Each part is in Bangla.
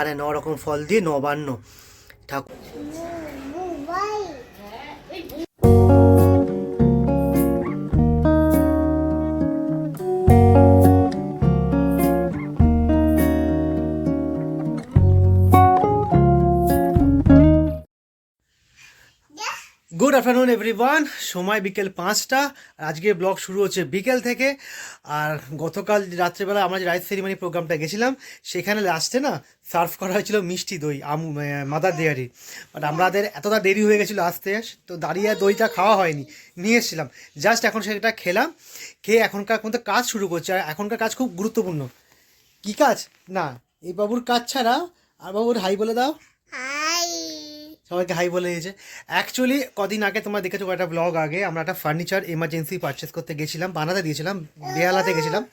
এখানে 9 রকম ফল দিয়ে নবান্ন ঠাকুর। গুড আফটারনুন এভরিওয়ান, সময় বিকেল 5টা। আজকে ব্লগ শুরু হচ্ছে বিকেল থেকে। আর গতকাল রাত্রেবেলা আমরা যে রাইস সেরিমনি প্রোগ্রামটা গেছিলাম, সেখানে লাস্টে না সার্ভ করা হয়েছিল মিষ্টি দই মাদার ডেয়ারি। বাট আমাদের এতটা দেরি হয়ে গেছিলো আসতে, তো দাঁড়িয়ে দইটা খাওয়া হয়নি, নিয়ে এসেছিলাম। জাস্ট এখন সেটা খেলাম, খেয়ে এখনকার মধ্যে কাজ শুরু করছে। আর এখনকার কাজ খুব গুরুত্বপূর্ণ। কী কাজ না, এই বাবুর কাজ ছাড়া। আর বাবুর হাই বলে দাও। সবাইকে হাই বলে দিয়েছে। অ্যাকচুয়ালি কদিন আগে তোমরা দেখেছো একটা ব্লগ আগে, আমরা একটা ফার্নিচার এমার্জেন্সি পারচেস করতে গেছিলাম, বানাতে দিয়েছিলাম, বেহালাতে গেছিলাম।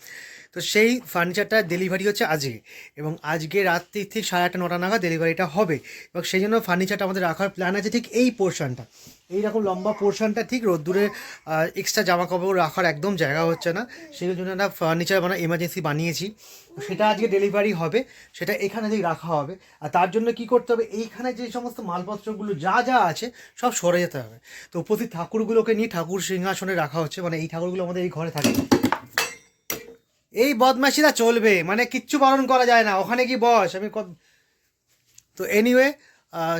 তো সেই ফার্নিচারটা ডেলিভারি হচ্ছে আজকে, এবং আজকে রাত্রি ঠিক 8:30 9টা নাগাদ ডেলিভারিটা হবে। এবং সেই জন্য ফার্নিচারটা আমাদের রাখার প্ল্যান আছে ঠিক এই পোর্শনটা, এইরকম লম্বা পোর্শনটা, ঠিক রোদ্দুরে এক্সট্রা জামা কাপড় রাখার একদম জায়গা হচ্ছে না, সেই জন্য একটা ফার্নিচার এমার্জেন্সি বানিয়েছি। সেটা আজকে ডেলিভারি হবে, সেটা এখানে থেকে রাখা হবে। আর তার জন্য কি করতে হবে, এইখানে যে সমস্ত মালপত্রগুলো যা যা আছে সব সরে যেতে হবে। তো উপস্থিত ঠাকুরগুলোকে নিয়ে ঠাকুর সিংহাসনে রাখা হচ্ছে, এই ঠাকুরগুলো আমাদের এই ঘরে থাকে। এই বদমাশিরা চলবে, কিচ্ছু বারণ করা যায় না, ওখানে কি বস আমি তো এনিওয়ে,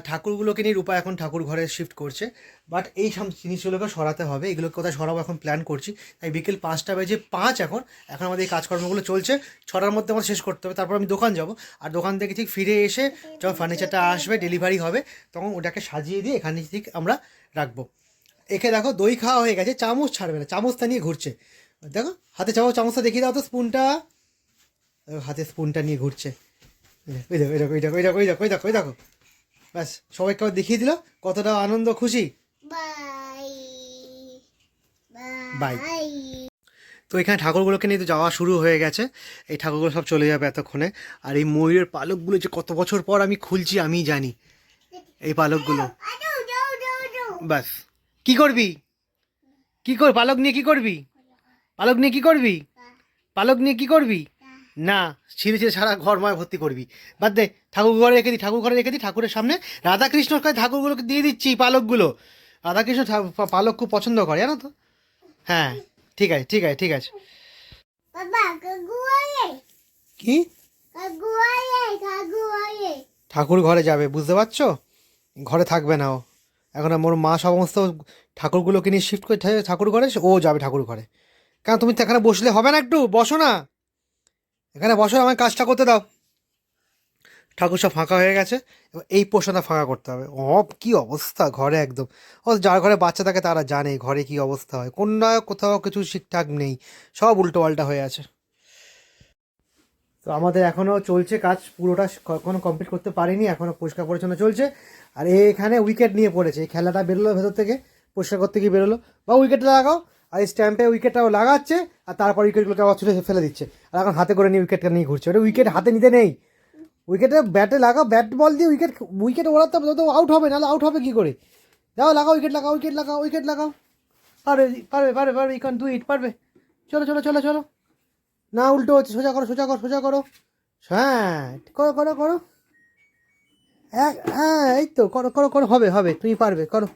ঠাকুরগুলোকে নিয়ে রূপা এখন ঠাকুর ঘরে শিফট করছে। বাট এই সব জিনিসগুলোকে সরাতে হবে, এগুলোকে কোথায় সরাবো এখন প্ল্যান করছি। তাই বিকেল 5:05 এখন আমাদের এই কাজকর্মগুলো চলছে। 6টার মধ্যে আমার শেষ করতে হবে, তারপর আমি দোকান যাব। আর দোকান থেকে ঠিক ফিরে এসে যখন ফার্নিচারটা আসবে, ডেলিভারি হবে, তখন ওটাকে সাজিয়ে দিয়ে এখানে ঠিক আমরা রাখবো। একে দেখো দই খাওয়া হয়ে গেছে, চামচ ছাড়বে না, চামচটা নিয়ে ঘুরছে। দেখো হাতে চামচটা দেখিয়ে দাও তো, স্পুনটা। হাতে স্পুনটা নিয়ে ঘুরছে। ওই দেখো ওই দেখো ওই দেখো ওই দেখো ওই দেখো ওই দেখো ওই দেখো। ব্যাস, সবাইকে দেখিয়ে দিল কতটা আনন্দ খুশি। বাই। তো এখানে ঠাকুরগুলোকে নিয়ে তো যাওয়া শুরু হয়ে গেছে। এই ঠাকুরগুলো সব চলে যাবে এতক্ষণে। আর এই ময়ূরের পালকগুলো যে কত বছর পর আমি খুলছি আমিই জানি, এই পালকগুলো। ব্যাস, কি করবি, কি কর, পালক নিয়ে কি করবি, পালক নিয়ে কি করবি, পালক নিয়ে কি করবি না, ছিঁড়ে ছিঁড়ে সারা ঘরময় ভর্তি করবি। বাদ দে, ঠাকুর ঘরে রেখে দিই, ঠাকুর ঘরে রেখে দিই, ঠাকুরের সামনে রাধাকৃষ্ণর কাছে ঠাকুরগুলোকে দিয়ে দিচ্ছি পালকগুলো। রাধাকৃষ্ণ পালক খুব পছন্দ করে, জানো তো। হ্যাঁ ঠিক আছে ঠিক আছে ঠিক আছে। কি ঠাকুর ঘরে যাবে, বুঝতে পারছো, ঘরে থাকবে না ও। এখন মোর মা সমস্ত ঠাকুরগুলোকে নিয়ে শিফট করে ঠাকুর ঘরে, ও যাবে ঠাকুর ঘরে। কেন তুমি তো এখানে বসলে হবে না, একটু বসো না, এখানে বসো, আমার কাজটা করতে দাও। ঠাকুর সব ফাঁকা হয়ে গেছে, এবার এই পোর্শনটা ফাঁকা করতে হবে। কী অবস্থা ঘরে একদম। যার ঘরে বাচ্চা থাকে তারা জানে ঘরে কী অবস্থা হয়, কোথাও কিছু ঠিকঠাক নেই, সব উল্টো পাল্টা হয়ে আছে। তো আমাদের এখনও চলছে কাজ, পুরোটা এখনও কমপ্লিট করতে পারিনি, এখনও পরিষ্কার পরিচ্ছন্ন চলছে। আর এখানে উইকেট নিয়ে পড়েছে, এই খেলাটা বেরোলো ভেতর থেকে, পরিষ্কার করতে গিয়ে বেরোলো। বা উইকেটটা লাগাও, আর এই স্ট্যাম্পে উইকেটটাও লাগাচ্ছে, আর তারপর উইকেটগুলোকে আবার ছুটে ফেলে দিচ্ছে। আর এখন হাতে করে নিয়ে উইকেটটা নিয়ে ঘুরছে। ওটা উইকেট হাতে নিতে নেই, উইকেটে ব্যাটে লাগাও, ব্যাট বল দিয়ে উইকেট ওড়াতে হবে, তো আউট হবে, নাহলে আউট হবে কী করে। যাও লাগাও, উইকেট লাগাও, উইকেট লাগাও, উইকেট লাগাও। পারবে পারবে পারবে পারবে, ইউ ক্যান ডু ইট, পারবে। চলো চলো চলো চলো, না উল্টো হচ্ছে, সোজা করো সোজা করো সোজা করো। হ্যাঁ করো করো করো, হ্যাঁ এই তো করো করো করো, হবে হবে, তুমি পারবে, করো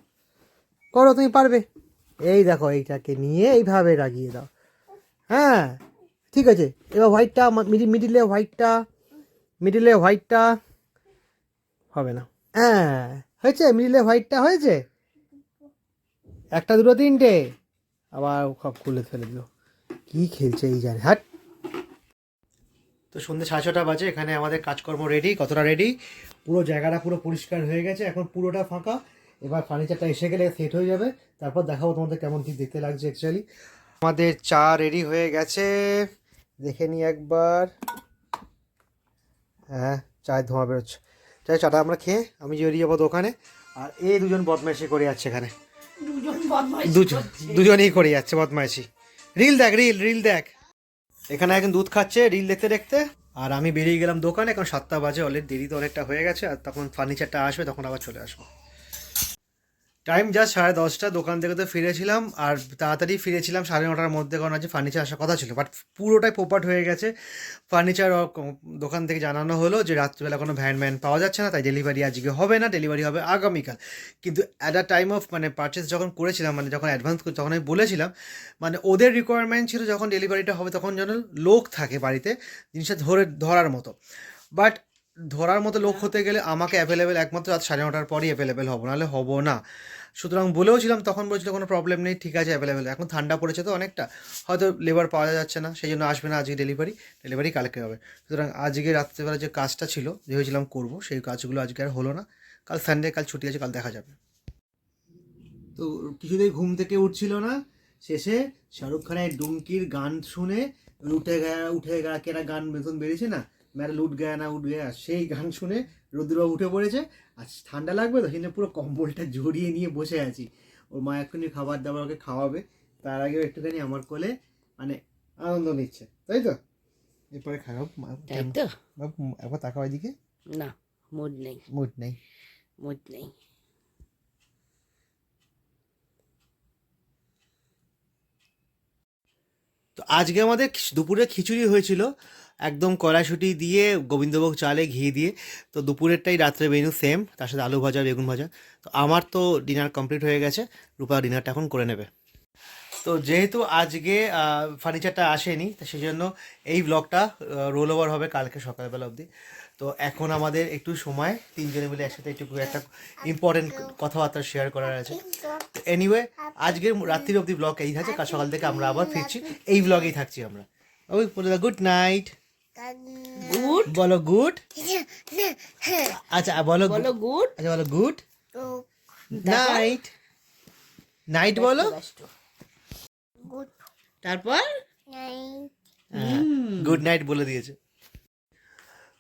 করো, তুমি পারবে। এই দেখো এইটাকে নিয়ে এইভাবে লাগিয়ে দাও। হ্যাঁ ঠিক আছে, এবার হোয়াইটটা মিডিলে, মিডিলে হোয়াইটটা হবে না। হ্যাঁ হয়েছে, মিডিলে হোয়াইটটা হয়েছে, একটা দুটো তিনটে, আবার সব খুলে ফেলে দিল। কী খেলছে এই জানে, হ্যাঁ। তো সন্ধ্যে 6:30 বাজে, এখানে আমাদের কাজকর্ম রেডি, কতটা রেডি, পুরো জায়গাটা পুরো পরিষ্কার হয়ে গেছে, এখন পুরোটা ফাঁকা। এবার ফার্নিচারটা এসে গেলে সেট হয়ে যাবে, তারপর দেখাবো তোমাদের কেমন কী দেখতে লাগছে অ্যাকচুয়ালি। আমাদের চা রেডি হয়ে গেছে, দেখে নিই একবার। হ্যাঁ, চায়ের ধোঁয়া বেরোচ্ছে। চাটা আমরা খেয়ে আমি বেরিয়ে যাবো দোকানে। আর এই দুজন বদমাইশি করে যাচ্ছে এখানে, দুজনেই করে যাচ্ছে বদমাইশি। রিল দেখ, রিল দেখ। এখানে এখন দুধ খাচ্ছে রিল দেখতে দেখতে, আর আমি বেরিয়ে গেলাম দোকানে। এখন 7টা বাজে, অলরেডি দেরি তো অনেকটা হয়ে গেছে, আর তখন ফার্নিচারটা আসবে, তখন আবার চলে আসবো। টাইম জাস্ট 10:30, দোকান থেকে তো ফিরেছিলাম আর তাড়াতাড়ি ফিরেছিলাম 9:30টার মধ্যে, কারণ আজকে ফার্নিচার আসার কথা ছিল, বাট পুরোটাই পোপাট হয়ে গেছে। ফার্নিচার দোকান থেকে জানানো হলো যে রাত্রিবেলা কোনো ভ্যান পাওয়া যাচ্ছে না, তাই ডেলিভারি আজকে হবে না, ডেলিভারি হবে আগামীকাল। কিন্তু অ্যাট আ টাইম অফ মানে পারচেস যখন করেছিলাম, মানে যখন অ্যাডভান্স তখন আমি বলেছিলাম মানে ওদের রিকোয়ারমেন্ট ছিল যখন ডেলিভারিটা হবে তখন যেন লোক থাকে বাড়িতে জিনিসটা ধরার মতো। বাট ধরার মতো লোক হতে গেলে আমাকে অ্যাভেলেবেল একমাত্র রাত 9:30টার পরই অ্যাভেলেবেল হবো, নাহলে হবো না। সুতরাং বলেও ছিলাম, তখন বলেছিল কোনো প্রবলেম নেই, ঠিক আছে অ্যাভেলেবেল। এখন ঠান্ডা পড়েছে তো অনেকটা, হয়তো লেবার পাওয়া যাচ্ছে না, সেই জন্য আসবে না আজকে, ডেলিভারি কালকে হবে। সুতরাং আজকে রাত্রেবেলা যে কাজটা ছিল, ভেবেছিলাম করবো, সেই কাজগুলো আজকে আর হলো না। কাল সানডে, কাল ছুটি আছে, কাল দেখা যাবে। তো কিছুতেই ঘুম থেকে উঠছিল না, শেষে শাহরুখ খানের ডুমকির গান শুনে উঠে গা কেরা গান বেতন বেরিয়েছে না, মেরা লুট গায়া না উঠ গায়া, সেই গান শুনে রুদ্রবাবু উঠে পড়েছে। আর ঠান্ডা লাগবে তো, সেই পুরো কম্বলটা জড়িয়ে নিয়ে বসে আছি। ওর মা এক্ষুনি খাবার দাবার ওকে খাওয়াবে, তার আগেও একটুখানি আমার কোলে মানে আনন্দ নিচ্ছে, তাই তো? এরপরে খারাপ তাই তো। একবার তাকাও এদিকে। না, মুড নেই, মুড নেই। মুড নেই। তো আজকে আমাদের দুপুরে খিচুড়ি হয়েছিল, একদম কড়াইশুঁটি দিয়ে, গোবিন্দভোগ চালে ঘি দিয়ে। তো দুপুরেরটাই রাত্রে মেনু সেম, তার সাথে আলু ভাজা, বেগুন ভাজা। তো আমার তো ডিনার কমপ্লিট হয়ে গেছে, রূপা ডিনারটা এখন করে নেবে। তো যেহেতু আজকে ফার্নিচারটা আসেনি, তো সেই জন্য এই ব্লগটা রোল ওভার হবে কালকে সকালবেলা অবধি। তো এখন আমাদের একটু সময় তিনজনে মিলে একসাথে একটু একটা ইম্পর্টেন্ট কথাবার্তা শেয়ার করার আছে। তো এনিওয়ে, আজকের রাত্রির অবধি ব্লগ এই আছে, কাল সকাল থেকে আমরা আবার ফিরছি, এই ব্লগেই থাকছি আমরা। ওই গুড নাইট। গুড বলো গুড। আচ্ছা বলো বলো গুড। আচ্ছা বলো গুড নাইট। নাইট বলো। তারপর গুড নাইট বলে দিয়েছে।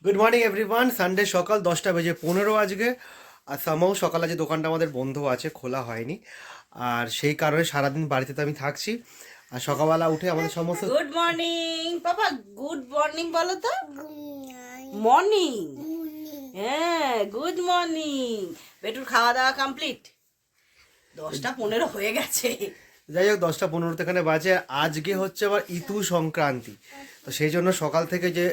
Good morning everyone. সানডে সকাল 10:15 আজকে। আর সামাও সকাল আজকে দোকানটা আমাদের বন্ধ আছে, খোলা হয়নি, আর সেই কারণে সারাদিন বাড়িতে তো আমি থাকছি। আর সকালবেলা উঠে আমাদের সমস্ত গুড মর্নিং পাপা, গুড মর্নিং বলো তো। মর্নিং, হ্যাঁ গুড মর্নিং। বেটুর খাওয়া দাওয়া কমপ্লিট? 10:15 হয়ে গেছে। যাই হোক, 10:15 এখানে বাজে। আজকে হচ্ছে আবার ইতু সংক্রান্তি, তো সেই জন্য সকাল থেকে যে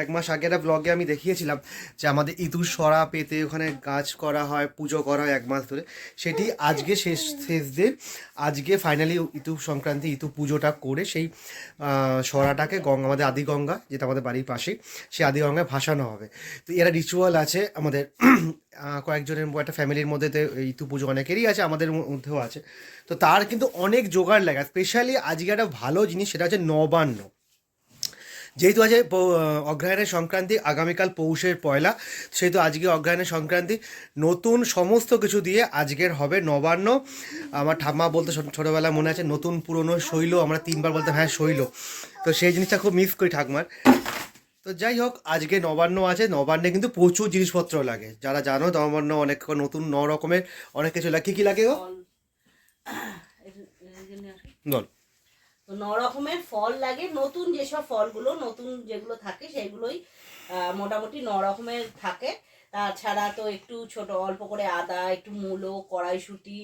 এক মাস আগে একটা ব্লগে আমি দেখিয়েছিলাম যে আমাদের ইতুর সরা পেতে ওখানে গাছ করা হয়, পুজো করা হয় 1 মাস ধরে, সেটি আজকে শেষ দিন। আজকে ফাইনালি ইতু সংক্রান্তি, ইতু পুজোটা করে সেই সরাটাকে আমাদের আদিগঙ্গা, যেটা আমাদের বাড়ির পাশে, সেই আদিগঙ্গায় ভাসানো হবে। তো এরা রিচুয়াল আছে আমাদের কয়েকজনের একটা ফ্যামিলির মধ্যে, তো ইতু পুজো অনেকেরই আছে, আমাদের মধ্যেও আছে। তো তার কিন্তু অনেক জোগাড় লাগে। স্পেশালি আজকে একটা ভালো জিনিস, সেটা হচ্ছে নবান্ন। যেহেতু আজ অগ্রহায়ণের সংক্রান্তি, আগামীকাল পৌষের পয়লা, সেহেতু আজকে অগ্রহায়ণের সংক্রান্তি, নতুন সমস্ত কিছু দিয়ে আজকের হবে নবান্ন। আমার ঠাম্মা বলতে ছোটোবেলায় মনে আছে, নতুন পুরনো শৈল, আমরা 3বার বলতাম হ্যাঁ শৈল। তো সেই জিনিসটা খুব মিস করি ঠাকুমার। তো যাই হোক, আজকে নবান্ন আছে। নবান্নে কিন্তু প্রচুর জিনিসপত্র লাগে, যারা জানো নবান্ন অনেক নতুন রকমের অনেক কিছু লাগে। কী লাগে গো বল? তো 9 রকমের ফল লাগে, নতুন যেসব ফলগুলো নতুন যেগুলো থাকে সেগুলোই মোটামুটি 9 রকমের থাকে। তাছাড়া তো একটু ছোট অল্প করে আদা, একটু মূলো, কড়াইশুঁটি,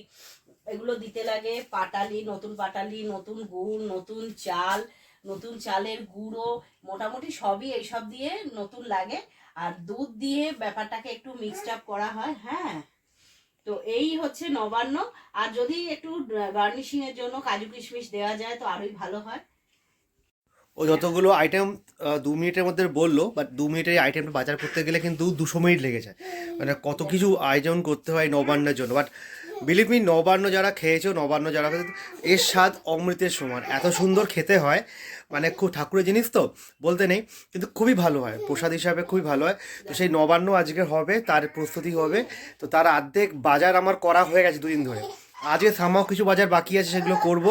এগুলো দিতে লাগে। পাটালি, নতুন পাটালি, নতুন গুড়, নতুন চাল, নতুন চালের গুঁড়ো, মোটামুটি সবই এইসব দিয়ে নতুন লাগে। আর দুধ দিয়ে ব্যাপারটাকে একটু মিক্সড আপ করা হয়। হ্যাঁ, তো এই হচ্ছে নবান্ন। আর যদি একটু গার্নিশিং এর জন্য কাজু কিশমিশ দেওয়া যায় তো আরোই ভালো হয়। ও যতগুলো আইটেম 2 মিনিটের মধ্যে বললো, বাট 2 মিনিটের আইটেমটা বাজার করতে গেলে কিন্তু 200 মিনিট লেগে যায়। মানে কত কিছু আয়োজন করতে হয় নবান্নের জন্য। বাট বিলিভ মি, নবান্ন যারা খেয়েছো, নবান্ন যারা, এর স্বাদ অমৃতের সমান, এত সুন্দর খেতে হয়। মানে খুব ঠাকুরের জিনিস তো বলতে নেই, কিন্তু খুবই ভালো হয়, প্রসাদ হিসাবে খুবই ভালো হয়। তো সেই নবান্ন আজকে হবে, তার প্রস্তুতি হবে। তো তার অর্ধেক বাজার আমার করা হয়ে গেছে 2 দিন ধরে। আজকে সামাও কিছু বাজার বাকি আছে, সেগুলো করব।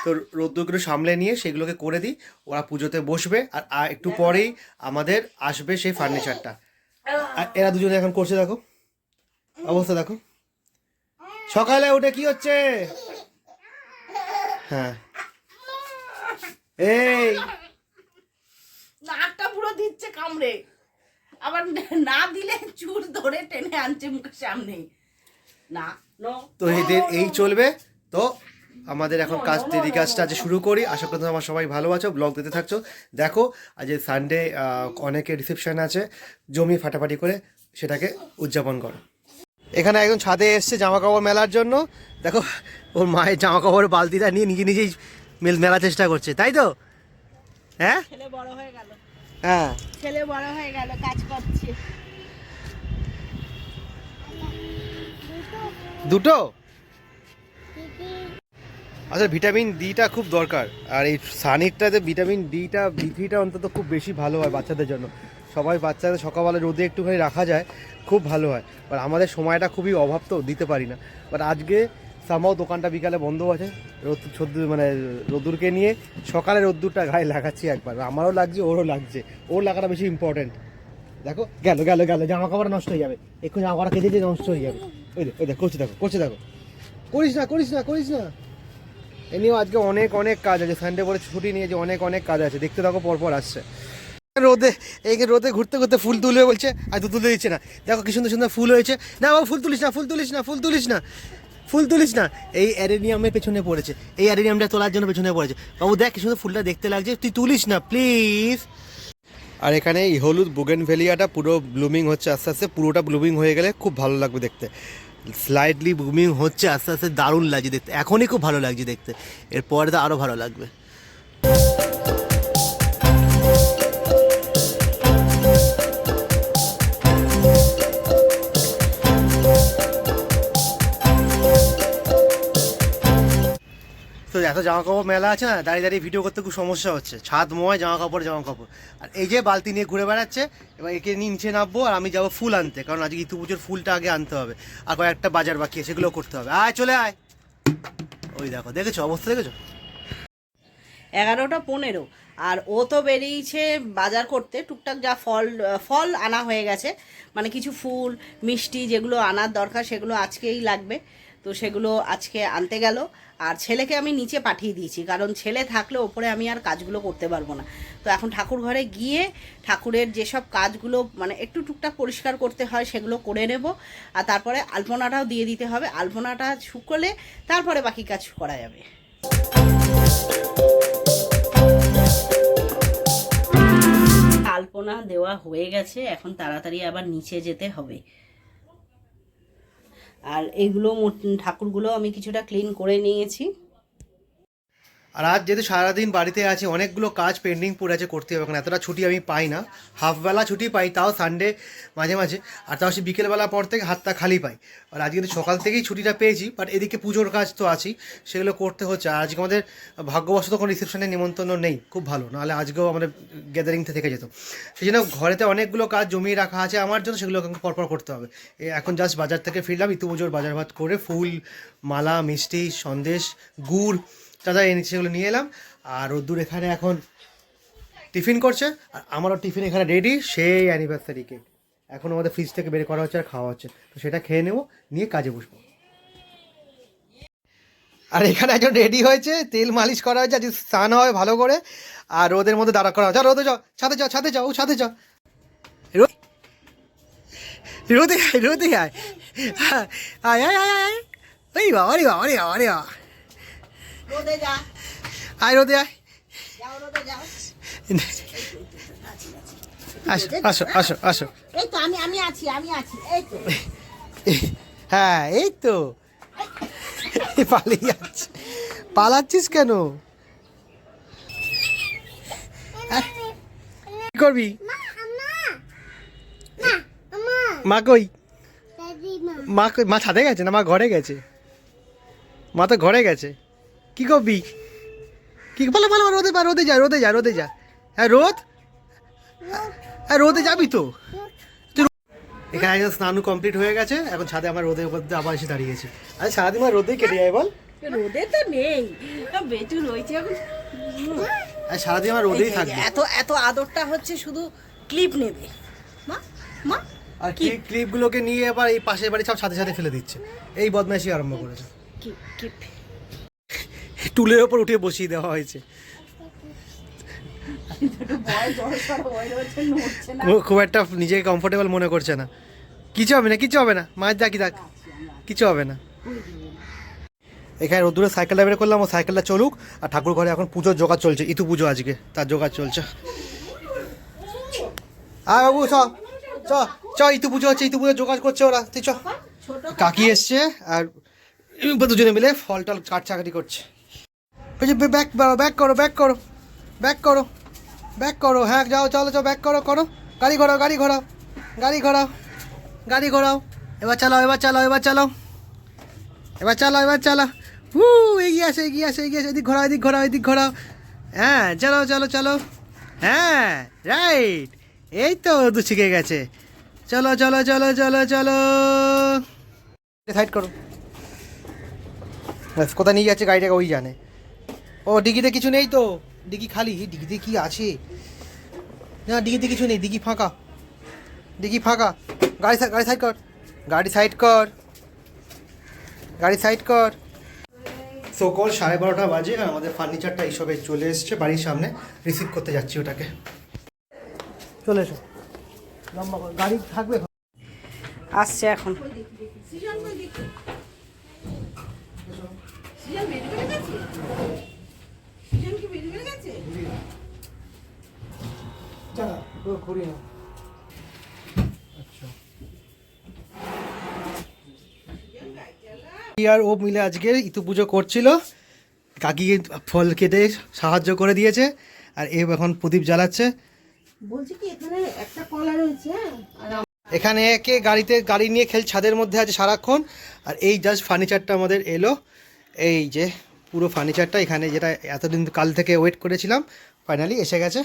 তো রোদ্দুরগুলো সামলে নিয়ে সেগুলোকে করে দিই, ওরা পুজোতে বসবে। আর একটু পরেই আমাদের আসবে সেই ফার্নিচারটা। আর এরা দুজনে এখন করছে, দেখো অবস্থা দেখো। সকালে উঠে কি হচ্ছে? হ্যাঁ, এই নাকটা পুরো দিচ্ছে কামড়ে, আবার না দিলে চুল ধরে টেনে আনছে মুখের সামনে। না নো তো এদের এই চলবে। তো আমাদের এখন কাজ দেরি কাজটা আজ শুরু করি। আশা করি তোমরা সবাই ভালো আছো, ব্লগ দিতে থাকছো। দেখো আজ সানডে, অনেকে রিসেপশন আছে, জমি ফাটাফাটি করে সেটাকে উদযাপন করো। এখানে একজন ছাদে এসছে জামা কাপড় মেলার জন্য। দেখো ওর মায়ের জামা কাপড় বালতিটা নিয়ে নিজে নিজেই মেলার চেষ্টা করছে, তাই তো? হ্যাঁ ছেলে বড় হয়ে গেল, হ্যাঁ, ছেলে বড় হয়ে গেল, কাজ করছে। দুটো। আচ্ছা, ভিটামিন ডিটা খুব দরকার, আর এই সানিরটাতে ভিটামিন ডিটা বি3টা অন্তত খুব বেশি ভালো হয় বাচ্চাদের জন্য। সবাই বাচ্চাদের সকালবেলা রোদে একটুখানি রাখা যায়, খুব ভালো হয়। বাট আমাদের সময়টা খুবই অভাব, তো দিতে পারি না। বাট আজকে সামাও দোকানটা বিকালে বন্ধ আছে, মানে রোদ্দুরকে নিয়ে সকালে রোদ্দুরটা গায়ে লাগাচ্ছি একবার। আমারও লাগছে, ওরও লাগছে। ওর লাগাটা বেশি ইম্পর্টেন্ট। দেখো গেল গেল গেল, জামা কাপড় নষ্ট হয়ে যাবে, এক্ষুনি জামা কাপড় কেটে নষ্ট হয়ে যাবে। ওই দেখ করছে, দেখো করছে, দেখো। করিস না করিস না করিস না। এ নিয়েও আজকে অনেক অনেক কাজ আছে, সানডে বলে ছুটি নিয়েছে, অনেক অনেক কাজ আছে। দেখতে থাকো, পরপর আসছে। রোদে রোদে ঘুরতে ঘুরতে ফুল তুলবে বলছে, আর তো তুলতে দিচ্ছে না। দেখো কি সুন্দর সুন্দর ফুল হয়েছে। না বাবু, ফুল তুলিস না, ফুল তুলিস না, ফুল তুলিস না, ফুল তুলিস না। এই অ্যারেনিয়ামের পেছনে পড়েছে, এই অ্যারেনিয়ামটা তোলার জন্য পেছনে পড়েছে। বাবু দেখ কি সুন্দর ফুলটা দেখতে লাগছে, তুই তুলিস না প্লিজ। আর এখানে এই হলুদ বুগেনভেলিয়াটা পুরো ব্লুমিং হচ্ছে আস্তে আস্তে। পুরোটা ব্লুমিং হয়ে গেলে খুব ভালো লাগবে দেখতে। স্লাইডলি ব্লুমিং হচ্ছে আস্তে আস্তে, দারুণ লাগছে দেখতে। এখনই খুব ভালো লাগছে দেখতে, এরপরে তো আরও ভালো লাগবে। তো এত জামা কাপড় মেলা আছে না, দাঁড়িয়ে দাঁড়িয়ে ভিডিও করতে খুব সমস্যা হচ্ছে। ছাদ মোয় জামা কাপড়। আর এই যে বালতি নিয়ে ঘুরে বেড়াচ্ছে। এবার একে নিয়ে নিচে নামবো, আর আমি যাবো ফুল আনতে, কারণ আজকে ইতু পুজোর ফুলটা আগে আনতে হবে। আর কয়েকটা বাজার বাকি আছে, সেগুলো করতে হবে। আয় চলে আয়। ওই দেখো, দেখেছো অবস্থা, দেখেছো? 11টা 15, আর ও তো বেরিয়েছে বাজার করতে। টুকটাক যা ফল আনা হয়ে গেছে, মানে কিছু ফুল মিষ্টি যেগুলো আনার দরকার সেগুলো আজকেই লাগবে। তো সেগুলো আজকে আনতে গেল। আর ছেলেকে আমি নিচে পাঠিয়ে দিয়েছি, কারণ ছেলে থাকলে ওপরে আমি আর কাজগুলো করতে পারবো না। তো এখন ঠাকুর ঘরে গিয়ে ঠাকুরের যেসব কাজগুলো মানে একটু টুকটাক পরিষ্কার করতে হয় সেগুলো করে নেব। আর তারপরে আলপনাটাও দিয়ে দিতে হবে। আলপনাটা শুকোলে তারপরে বাকি কাজ করা যাবে। আলপনা দেওয়া হয়ে গেছে, এখন তাড়াতাড়ি আবার নিচে যেতে হবে। আর এইগুলো ঠাকুরগুলো আমি কিছুটা ক্লিন করে নিয়েছি। আর আজ যেহেতু সারাদিন বাড়িতে আছে, অনেকগুলো কাজ পেন্ডিং পড়ে আছে, করতে হবে। কারণ এতটা ছুটি আমি পাই না, হাফবেলা ছুটি পাই, তাও সানডে মাঝে মাঝে। আর তাও সে বিকেলবেলা পর থেকে হাতটা খালি পাই। আর আজকে কিন্তু সকাল থেকেই ছুটিটা পেয়েছি, বাট এদিকে পুজোর কাজ তো আছেই, সেগুলো করতে হচ্ছে। আর আজকে আমাদের ভাগ্যবশত কোনো রিসেপশনের নিমন্ত্রণ নেই, খুব ভালো, নাহলে আজকেও আমাদের গ্যাদারিংটা থেকে যেত। সেই জন্য ঘরেতে অনেকগুলো কাজ জমিয়ে রাখা আছে আমার জন্য, সেগুলো পরপর করতে হবে। এখন জাস্ট বাজার থেকে ফিরলাম, ইতু পুজোর বাজার ভাত করে ফুল, মালা, মিষ্টি, সন্দেশ, গুড় দাদা এনেছে, সেগুলো নিয়ে এলাম। আর রোদ্দুর এখানে এখন টিফিন করছে, আর আমারও টিফিন এখানে রেডি। সেই অ্যানিভার্সারি কেক এখন আমাদের ফ্রিজ থেকে বের করা হচ্ছে আর খাওয়া হচ্ছে। তো সেটা খেয়ে নেবো, নিয়ে কাজে বসবো। আর এখানে একজন রেডি হয়েছে, তেল মালিশ করা হয়েছে, আজ স্নান হয় ভালো করে। আর রোদের মধ্যে দাঁড়া করা হচ্ছে। রোদে যাও, ছাদে যাও, ছাদে যাও, ও ছাদে যাও। রোদে আয়, রোদে আয়, আয় আয় আয় আয়। ওই বাবা রে বাবা রে বাবা রে বাবা। রোদে যা, আয় রোদে আয়। যাও রোদে যাও। আসো আসো আসো আসো। এই তো আমি আছি, এই তো। হ্যাঁ এই তো, পালিয়ে যাচ্ছে। পালাচ্ছিস কেন? কি করবি? মা কই? মা ছাদে গেছে না, মা ঘরে গেছে। মা তো ঘরে গেছে। কি করবি? কি পালা পালা, রোদে পা, রোদে যা, রোদে যা, রোদে যা। হ্যাঁ রোদ, হ্যাঁ রোদে যাবি তো। এখানে একজন স্নান কমপ্লিট হয়ে গেছে, এখন ছাদে আমার রোদের উপর দিয়ে আবার এসে দাঁড়িয়েছে। আরে সারাদিন আমার রোদেই কেটে যায় বল। রোদে তো নেই, বেটু রয়েছে এখন। আর সারাদিন আমার রোদেই থাকবে। এত আদরটা হচ্ছে, শুধু ক্লিপ নেবে মা মা। আর ক্লিপগুলোকে নিয়ে এবার এই পাশের বাড়ি সব সাথে সাথে ফেলে দিচ্ছে। এই বদমাইশি আরম্ভ করেছে। টুলের ওপর উঠে বসিয়ে দেওয়া হয়েছে। খুব একটা নিজেকে কমফোর্টেবল মনে করছে না। কিছু হবে না, কিছু হবে না, মাছ দেখি থাক, কিছু হবে না। এখানে রোদ্দুরে সাইকেলটা বের করলাম, ও সাইকেলটা চলুক। আর ঠাকুর ঘরে এখন পুজোর জোগাড় চলছে, ইতু পুজো আজকে, তার জোগাড় চলছে। আয় বাবু চ চ চ, ইতু পুজো হচ্ছে, ইতু পুজো জোগাড় করছে ওরা, তুই চ। কাকি এসছে আর দুজনে মিলে ফল টল কাটছাকাটি করছে। ব্যাক ব্যাক করো, ব্যাক করো, ব্যাক করো, ব্যাক করো। হ্যাঁ যাও, চলো চলো, ব্যাক করো করো। গাড়ি ঘোরাও, গাড়ি ঘোরাও, গাড়ি ঘোরাও, গাড়ি ঘোরাও। এবার চালাও, এবার চালাও, এবার চালাও, এবার চালাও, এবার চালাও। এগিয়ে আসে, এগিয়ে আসে, এগিয়ে আসে। এদিক ঘোরাও, এদিক ঘোরাও, এদিক ঘোরাও। হ্যাঁ চলো চলো চলো। হ্যাঁ রাইট, এই তো দু শিখে গেছে। চলো চলো চলো চলো চলো, সাইড করো। ব্যাস, কোথায় নিয়ে যাচ্ছে গাড়িটাকে ওই জানে। ও ডিগিতে কিছু নেই তো, ডিগি খালি। ডিগিতে কি আছে? না ডিগিতে কিছু নেই, ডিগি ফাঁকা, ডিগি ফাঁকা। গাড়ি গাড়ি সাইড কর, গাড়ি সাইড কর, গাড়ি সাইড কর। সকাল 12:30 বাজে আর আমাদের ফার্নিচারটা এইসবে চলে এসছে বাড়ির সামনে। রিসিভ করতে যাচ্ছি ওটাকে। চলে এসো, লম্বা গাড়ি থাকবে। আসছে এখন। ঘুরি না। আর ও মিলে আজকে ইতু পুজো করছিল, কাকি ফল কেটে সাহায্য করে দিয়েছে। আর এ এখন প্রদীপ জ্বালাচ্ছে। বলছি কি এখানে একটা কলা রয়েছে, এখানে একে গাড়িতে গাড়ি নিয়ে ছাদের মধ্যে আছে সারাক্ষণ। আর এই জাস্ট ফার্নিচারটা আমাদের এলো, এই যে পুরো ফার্নিচারটা এখানে, যেটা এতদিন কাল থেকে ওয়েট করেছিলাম, ফাইনালি এসে গেছে।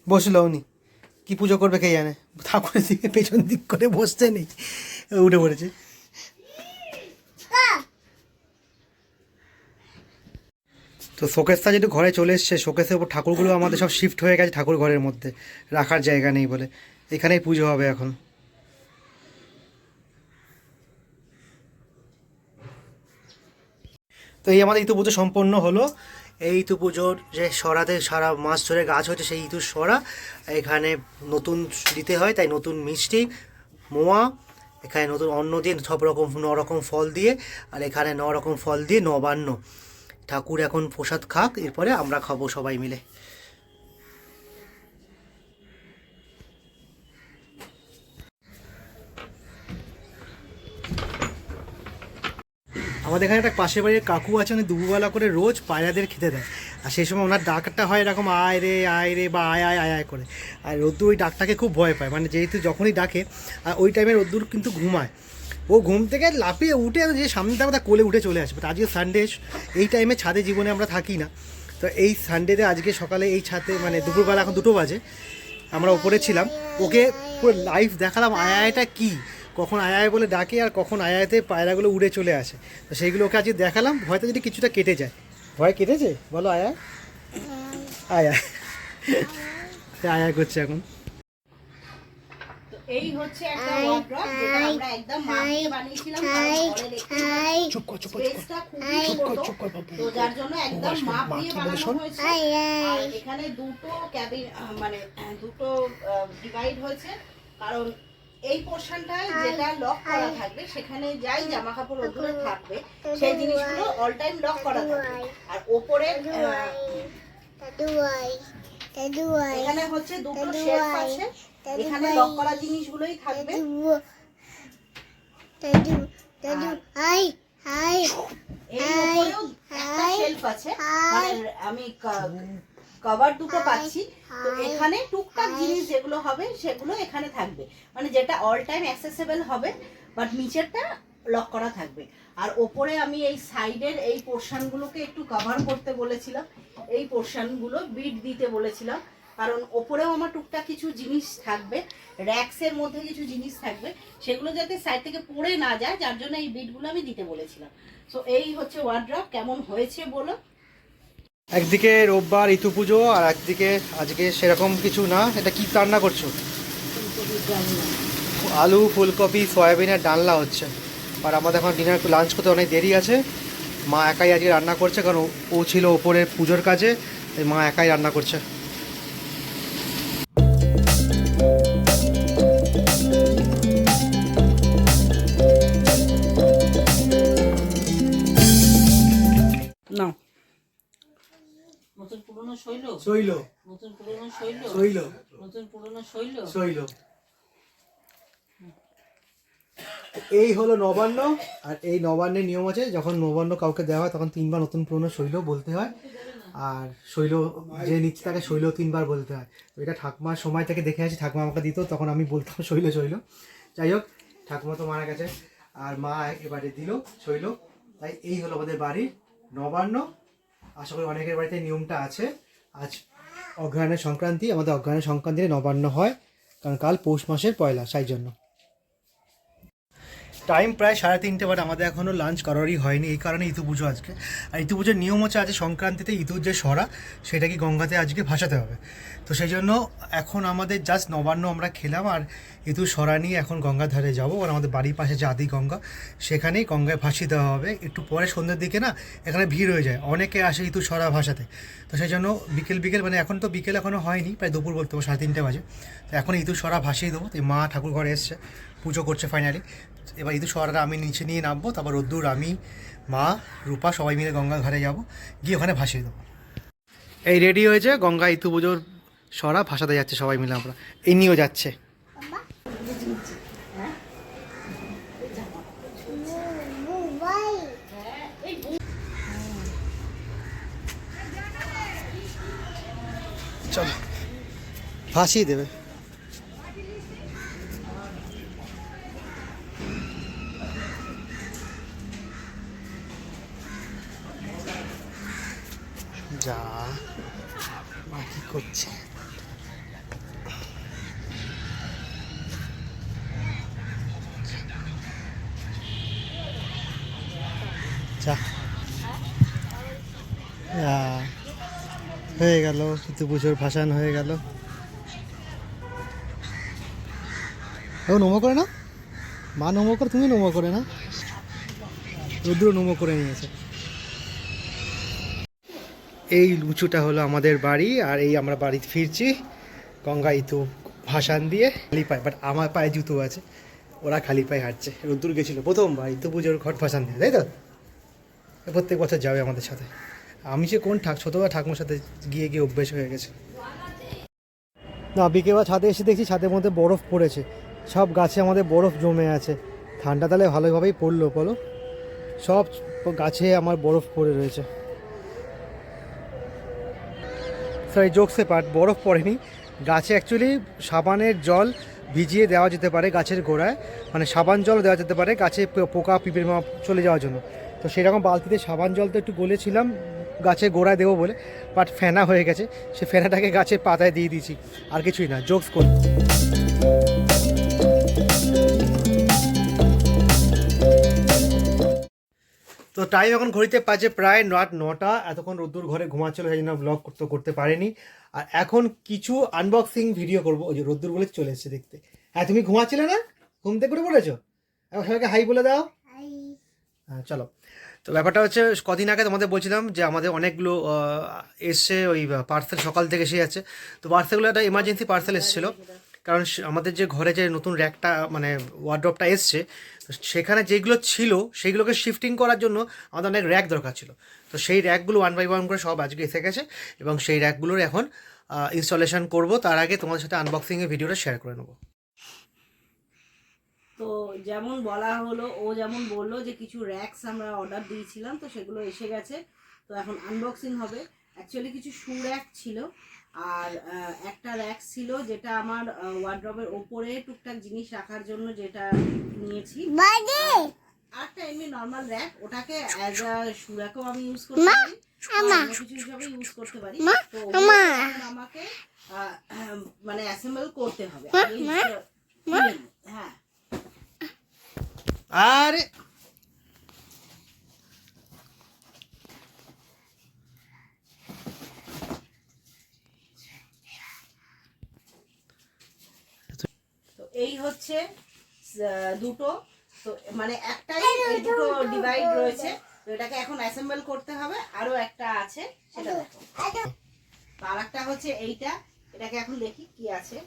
বসলো উনি, কি পুজো করবে কে জানে, ঠাকুরের দিকে পেছন দিক করে বসতে নেই, উঠে পড়েছে। তো শোকেসটা যেহেতু ঘরে চলে এসছে, শোকেসের উপর ঠাকুরগুলো আমাদের সব শিফট হয়ে গেছে ঠাকুর ঘরের মধ্যে, রাখার জায়গা নেই বলে এখানেই পুজো হবে এখন। তো এই আমাদের ইতু পুজো সম্পন্ন হলো। এই ইতু পুজোর যে সরাতে সারা মাস ধরে গাছ হচ্ছে, সেই ইতুর সরা এখানে নতুন দিতে হয়, তাই নতুন মিষ্টি মোয়া, এখানে নতুন অন্ন দিয়ে, সব রকম 9 রকম ফল দিয়ে, আর এখানে 9 রকম ফল দিয়ে নবান্ন। ঠাকুর এখন প্রসাদ খাক, এরপরে আমরা খাবো সবাই মিলে। আমাদের এখানে একটা পাশের বাড়ির কাকু আছে, উনি দুপুরবেলা করে রোজ পায়রাদের খেতে দেয়। আর সেই সময় ওনার ডাকটা হয় এরকম, আয় রে বা আয় আয় আয় আয় করে। আর রোদ্দুর ওই ডাকটাকে খুব ভয় পায়, মানে যেহেতু যখনই ডাকে, আর ওই টাইমে রোদ্দুর কিন্তু ঘুমায়। ও ঘুম থেকে লাফিয়ে উঠে যে সামনে থাকবে তার কোলে উঠে চলে আসবে। আজকে সানডে, এই টাইমে ছাদে জীবনে আমরা থাকি না, তো এই সানডেতে আজকে সকালে এই ছাদে, মানে দুপুরবেলা এখন 2 বাজে, আমরা ওপরে ছিলাম, ওকে পুরো লাইভ দেখালাম আয় আয়টা কী, কখন আয় আয় বলে ডাকে আর কখন আয় আয়তে পায়রাগুলো উড়ে চলে আসে। তো সেইগুলো ওকে আজকে দেখালাম, হয়তো যদি কিছুটা কেটে যায়। ভয় কেটেছে? বলো আয় আয় আয় আয়, আয় আয় করছে এখন। এই হচ্ছে একটা ওয়ার্ড্রপ, যেটা আমরা একদম মাটিতে বানিয়েছিলাম, ঘরে রেখে চুপ কর, স্পেসটা খুবই ছোট, তো যার জন্য একদম মাপ দিয়ে বানানো হয়েছে। আর এখানে দুটো ক্যাবিন, মানে দুটো ডিভাইড হয়েছে, কারণ এই পোর্শনটায় যেটা লক করা থাকবে সেখানে যাই জামা কাপড় ওগুলো থাকবে সেই জিনিসগুলো অল টাইম লক করা থাকবে। আর ওপরে এখানে হচ্ছে দুটো শেলফ আছে, এখানে লক করা জিনিসগুলোই থাকবে। এর উপরেও একটা শেলফ আছে, মানে আমি কভার দুটো পাচ্ছি, তো এখানে টুকটাক জিনিস যেগুলো হবে সেগুলো এখানে থাকবে, মানে যেটা অল টাইম অ্যাক্সেসিবল হবে, বাট নিচেরটা লক করা থাকবে। আর ওপরে আমি এই সাইডের এই পোর্শনগুলোকে একটু কভার করতে বলেছিলাম, এই পোর্শনগুলো বিট দিতে বলেছিলাম, কারণ ওপরেও আমার টুকটাক কিছু জিনিস থাকবে, র্যাক্সের মধ্যে কিছু জিনিস থাকবে, সেগুলো যাতে সাইড থেকে পড়ে না যায়, যার জন্য এই বিটগুলো আমি দিতে বলেছিলাম। সো এই হচ্ছে ওয়ার্ড্রপ। কেমন হয়েছে বলো? একদিকে রোববার ইতু পুজো, আর একদিকে আজকে সেরকম কিছু না। এটা কি রান্না করছো? আলু, ফুলকপি, সয়াবিনের ডালনা হচ্ছে। আর আমাদের এখন ডিনার লাঞ্চ করতে অনেক দেরি আছে। মা একাই আজকে রান্না করছে, কারণ ও ছিল ওপরে পুজোর কাজে, তাই মা একাই রান্না করছে। না নতুন পুরনো শৈল, শৈল, নতুন পুরনো শৈল, শৈল, নতুন পুরনো শৈল, শৈল। এই হলো নবান্ন। আর এই নবান্নের নিয়ম আছে, যখন নবান্ন কাউকে দেওয়া হয় তখন 3 বার নতুন পুরনো শৈল বলতে হয়। আর শৈল যে নিচ্ছে তাকে শৈল 3 বার বলতে হয়। তো এটা ঠাকুমার সময় থেকে দেখে আছি, ঠাকুমা আমাকে দিত, তখন আমি বলতাম শৈল শৈল। যাই হোক, ঠাকুমা তো মারা গেছে, আর মা এবারে দিল শৈল। তাই এই হলো আমাদের বাড়ির নবান্ন। আশা করি অনেকের বাড়িতে নিয়মটা আছে। আজ অগ্রহায়ণের সংক্রান্তি, আমাদের অগ্রহায়ণের সংক্রান্তিতে নবান্ন হয়, কারণ কাল পৌষ মাসের পয়লা, সেই জন্য। টাইম প্রায় 3:30, বাট আমাদের এখনও লাঞ্চ করারই হয়নি, এই কারণে ইতু পুজো আজকে। আর ইতু পুজোর নিয়ম হচ্ছে আজকে সংক্রান্তিতে ইতুর যে সরা সেটা কি গঙ্গাতে আজকে ভাসাতে হবে। তো সেই জন্য এখন আমাদের জাস্ট নবান্ন আমরা খেলাম, আর ইতুর সরা নিয়ে এখন গঙ্গার ধারে যাবো। আর আমাদের বাড়ির পাশে যে আদি গঙ্গা, সেখানেই গঙ্গায় ভাসিয়ে দেওয়া হবে। একটু পরে সন্ধ্যের দিকে না এখানে ভিড় হয়ে যায়, অনেকে আসে ইতুর সরা ভাসাতে। তো সেই জন্য বিকেল মানে এখন তো বিকেল এখনও হয়নি, প্রায় দুপুর বলতে হবে 3:30 বাজে। তো এখন ইতুর সরা ভাসিয়ে দেবো। তো মা ঠাকুর ঘরে এসছে, পুজো করছে ফাইনালি। এবার ইতু সরাটা আমি নিচে নিয়ে নামবো, তারপর রোদ্দুর, আমি, মা, রূপা সবাই মিলে গঙ্গা ঘাটে যাবো, গিয়ে ওখানে ভাসিয়ে দেবো। এই রেডি হয়েছে, গঙ্গা ইতু পুজোর সরা ভাসাতে যাচ্ছে সবাই মিলে, আমরা এই নিয়েও যাচ্ছে। চলো, ভাসিয়ে দেবে। যা মা কি করছে, যা হয়ে গেল, ইতু পুজোর ভাসান হয়ে গেল। ও নমো করে না, মা নমো করে, তুমি নমো করে না, রুদ্র নমো করে নিয়েছে। এই উঁচুটা হলো আমাদের বাড়ি, আর এই আমরা বাড়ি ফিরছি গঙ্গা ইতু ভাসান দিয়ে। খালি পায়ে, বাট আমার পায়ে জুতো আছে, ওরা খালি পায়ে হাঁটছে। রোদ্দুর গেছিলো প্রথমবার ইতু পুজোর ঘট ভাসান দিয়ে, তাই তো প্রত্যেক বছর যাবে আমাদের সাথে। আমি যে কোন ছোটোবেলা ঠাকুমার সাথে গিয়ে গিয়ে অভ্যেস হয়ে গেছে। না, বিকেলবেলা ছাদে এসে দেখছি ছাদের মধ্যে বরফ পড়েছে, সব গাছে আমাদের বরফ জমে আছে। ঠান্ডা তাহলে ভালোভাবেই পড়লো বলো, সব গাছে আমার বরফ পড়ে রয়েছে। সরি, জোকসে পার্ট, বরফ পড়েনি গাছে। অ্যাকচুয়ালি সাবানের জল ভিজিয়ে দেওয়া যেতে পারে গাছের গোড়ায়, মানে সাবান জল দেওয়া যেতে পারে গাছে পোকা পিঁপড়ে চলে যাওয়ার জন্য। তো সেরকম বালতিতে সাবান জল তো একটু গলেছিলাম গাছের গোড়ায় দেবো বলে, বাট ফেনা হয়ে গেছে, সে ফেনাটাকে গাছের পাতায় দিয়ে দিয়েছি, আর কিছুই না, জোকস করি। তো টাইম এখন ঘড়িতে বাজে প্রায় 9টা। এতক্ষণ রোদ্দুর ঘরে ঘুমাচ্ছিল, সেই জন্য ব্লগ করতে পারেনি। আর এখন কিছু আনবক্সিং ভিডিও করবো। ওই যে রোদ্দুর বলে চলে এসেছে দেখতে। হ্যাঁ, তুমি ঘুমাচ্ছিলে না, ঘুম থেকে করে পড়েছো? এখন সবাইকে হাই বলে দাও। হ্যাঁ চলো। তো ব্যাপারটা হচ্ছে, কদিন আগে তোমাদের বলছিলাম যে আমাদের অনেকগুলো এসছে, ওই পার্সেল সকাল থেকে এসে যাচ্ছে। তো পার্সেলগুলো একটা এমার্জেন্সি পার্সেল এসেছিলো, কারণ আমাদের যে ঘরে যে নতুন র্যাকটা মানে ওয়ার্ড্রপটা এসছে, তো সেখানে যেগুলো ছিল সেইগুলোকে শিফটিং করার জন্য আমাদের অনেক র্যাক দরকার ছিল। তো সেই র্যাকগুলো 1 বাই 1 করে সব আজকে এসে গেছে এবং সেই র্যাকগুলোর এখন ইনস্টলেশন করব। তার আগে তোমাদের সাথে আনবক্সিংয়ের ভিডিওটা শেয়ার করে নেবো। তো যেমন বলা হলো, ও যেমন বললো যে কিছু র্যাকস আমরা অর্ডার দিয়েছিলাম, তো সেগুলো এসে গেছে। তো এখন আনবক্সিং হবে। অ্যাকচুয়ালি কিছু শু র্যাক ছিল আর একটা র্যাক ছিল যেটা আমার ওয়ার্ড্রবের ওপরে টুকটাক জিনিস রাখার জন্য যেটা নিয়েছি। আরেকটা এমনি নর্মাল র্যাক, ওটাকে অ্যাজ আ শু র্যাকও আমি ইউজ করতে পারি, অন্য কিছু হিসাবে ইউজ করতে পারি। তো ওগুলো এখন আমাকে মানে অ্যাসেম্বল করতে হবে। হ্যাঁ, আরে তো এই হচ্ছে দুটো, তো মানে একটাই এই দুটো ডিভাইড রয়েছে। তো এটাকে এখন অ্যাসেম্বল করতে হবে। আরো একটা আছে, সেটা দেখো। আর একটা হচ্ছে এইটা, এটাকে এখন দেখি কি আছে।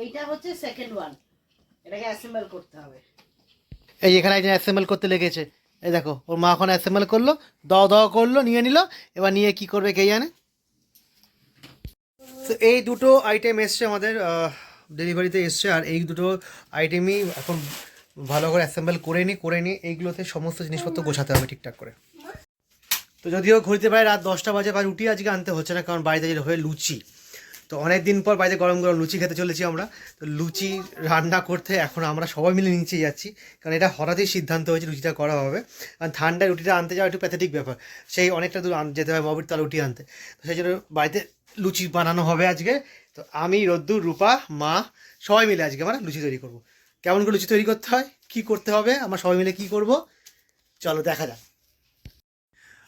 এইটা হচ্ছে সেকেন্ড ওয়ান, এটাকে অ্যাসেম্বল করতে হবে। এই এখানে একজন অ্যাসেম্বল করতে লেগেছে। এই দেখো ওর মা এখন অ্যাসেম্বল করলো, দাও দাও করলো, নিয়ে নিল। এবার নিয়ে কি করবে কে জানে। তো এই দুটো আইটেম এসছে আমাদের ডেলিভারিতে এসছে, আর এই দুটো আইটেমই এখন ভালো করে অ্যাসেম্বল করে নিই এইগুলোতে সমস্ত জিনিসপত্র গোছাতে হবে ঠিকঠাক করে। তো যদিও ঘুরতে প্রায় রাত 10টা বাজে, বা রুটি আজকে আনতে হচ্ছে না কারণ বাড়িতে যেটা হয়ে লুচি। তো অনেক দিন পর বাড়িতে গরম গরম লুচি খেতে চলেছি আমরা। তো লুচি রান্না করতে এখন আমরা সবাই মিলে নিচে যাচ্ছি, কারণ এটা হঠাৎই সিদ্ধান্ত হয়েছে লুচিটা করা হবে। কারণ ঠান্ডায় রুটিটা আনতে যাওয়া একটু প্যাথেটিক ব্যাপার, সেই অনেকটা দূর যেতে হয় মবির তাল রুটি আনতে। তো সেই জন্য বাড়িতে লুচি বানানো হবে আজকে। তো আমি, রোদ্দুর, রূপা, মা সবাই মিলে আজকে আমরা লুচি তৈরি করব। কেমন করে লুচি তৈরি করতে হয়, কী করতে হবে, আমরা সবাই মিলে কী করব, চলো দেখা যাক।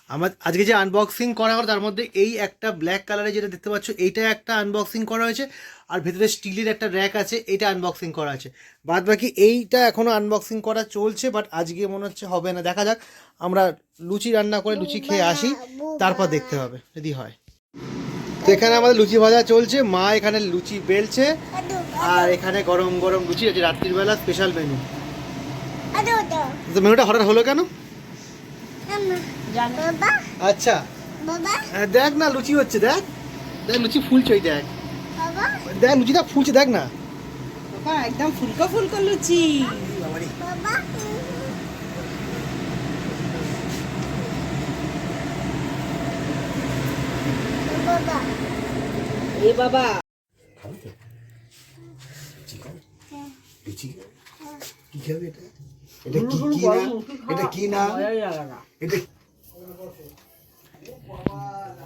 আমার আজকে যে আনবক্সিং করা হলো তার মধ্যে এই একটা ব্ল্যাক কালারে যেটা দেখতে পাচ্ছ, এইটা একটা আনবক্সিং করা হয়েছে। আর ভেতরে স্টিলের একটা র্যাক আছে, এটা আনবক্সিং করা আছে। বাদ বাকি এইটা এখনও আনবক্সিং করা চলছে, বাট আজকে মনে হচ্ছে হবে না, দেখা যাক। আমরা লুচি রান্না করে লুচি খেয়ে আসি, তারপর দেখতে হবে যদি হয়। তো এখানে আমাদের লুচি ভাজা চলছে, মা এখানে লুচি বেলছে, আর এখানে গরম গরম লুচি আছে, রাত্রিবেলা স্পেশাল মেনু। তো মেনুটা হঠাৎ হলো কেন? আচ্ছা দেখ না লুচি হচ্ছে, দেখ দেখ লুচি ফুলছে, ওই দেখ দেখ লুচিটা ফুলছে, দেখ না একদম ফুলকো ফুলকো লুচি। এ বাবা কি খাবে এটা? এটা কি কি না? এটা কি না? এটা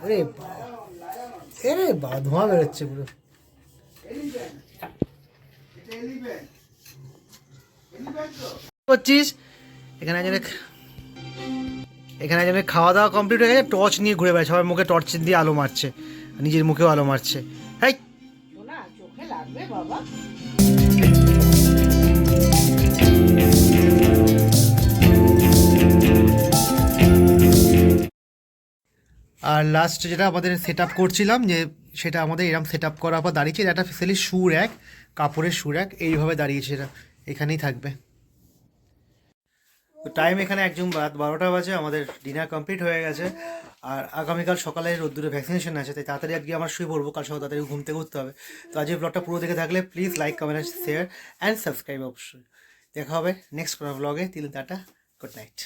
আরে বাবা ধোঁয়া বেরোচ্ছে পুরো। করছিস এখানে একজনের খাওয়া দাওয়া কমপ্লিট হয়ে গেছে, টর্চ নিয়ে ঘুরে বেড়াচ্ছে, সবার মুখে টর্চ দিয়ে আলো মারছে, নিজের মুখেও আলো মারছে। হাই চোখে লাগবে বাবা। আর লাস্ট যেটা আমাদের সেট আপ করছিলাম, যে সেটা আমাদের এরকম সেট আপ করার পর দাঁড়িয়েছে, এটা একটা স্পেশালি শু র্যাক, কাপড়ের শু র্যাক, এইভাবে দাঁড়িয়েছে, এটা এখানেই থাকবে। তো টাইম এখানে একদম রাত 12টা বাজে, আমাদের ডিনার কমপ্লিট হয়ে গেছে। আর আগামীকাল সকালে রোদ্দুরে ভ্যাকসিনেশন আছে, তাই তাড়াতাড়ি আজকে আমার শুয়ে পড়বো, কাল সকাল তাড়াতাড়ি ঘুম থেকে উঠতে হবে। তো আজকে ব্লগটা পুরো দেখে থাকলে please like, comment, share and subscribe অবশ্যই। দেখা হবে নেক্সট কোনো ব্লগে। তিল টাটা, গুড নাইট।